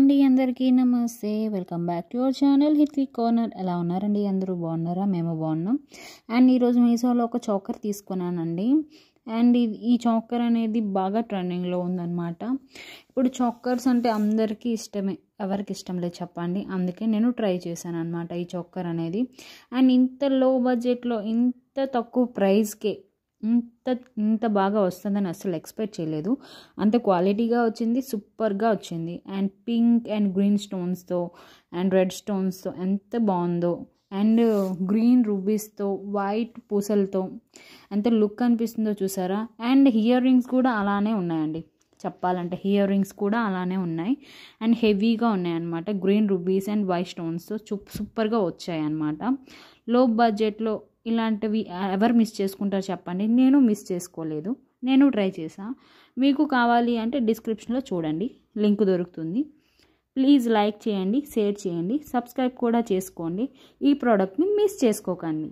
అండి అందరికీ నమస్తే. Welcome back to your channel Hitvik corner. ఎలా ఉన్నారండి? అందరూ బాగున్నారా? మేము బాగున్నాం. అండ్ ఈరోజు మీషోలో ఒక చోకర్ తీసుకున్నానండి. అండ్ ఈ చోకర్ అనేది బాగా ట్రెండింగ్లో ఉందన్నమాట. ఇప్పుడు చోకర్స్ అంటే అందరికీ ఇష్టమే, ఎవరికి ఇష్టం లేదు చెప్పండి. అందుకే నేను ట్రై చేశాను అనమాట ఈ చోకర్ అనేది. అండ్ ఇంత లో బడ్జెట్లో ఇంత తక్కువ ప్రైస్కే ఇంత బాగా వస్తుందని అసలు ఎక్స్పెక్ట్ చేయలేదు. అంత క్వాలిటీగా వచ్చింది, సూపర్గా వచ్చింది. అండ్ పింక్ అండ్ గ్రీన్ స్టోన్స్తో అండ్ రెడ్ స్టోన్స్తో ఎంత బాగుందో. అండ్ గ్రీన్ రూబీస్తో వైట్ పూసలతో ఎంత లుక్ అనిపిస్తుందో చూసారా. అండ్ ఇయర్ రింగ్స్ కూడా అలానే ఉన్నాయండి, చెప్పాలంటే ఇయర్ రింగ్స్ కూడా అలానే ఉన్నాయి. అండ్ హెవీగా ఉన్నాయన్నమాట. గ్రీన్ రూబీస్ అండ్ వైట్ స్టోన్స్తో సూపర్గా వచ్చాయి అన్నమాట. లో బడ్జెట్లో ఇలాంటివి ఎవరు మిస్ చేసుకుంటారు చెప్పండి. నేను మిస్ చేసుకోలేదు, నేను ట్రై చేసా. మీకు కావాలి అంటే డిస్క్రిప్షన్లో చూడండి, లింక్ దొరుకుతుంది. ప్లీజ్ లైక్ చేయండి, షేర్ చేయండి, సబ్స్క్రైబ్ కూడా చేసుకోండి. ఈ ప్రోడక్ట్ని మిస్ చేసుకోకండి.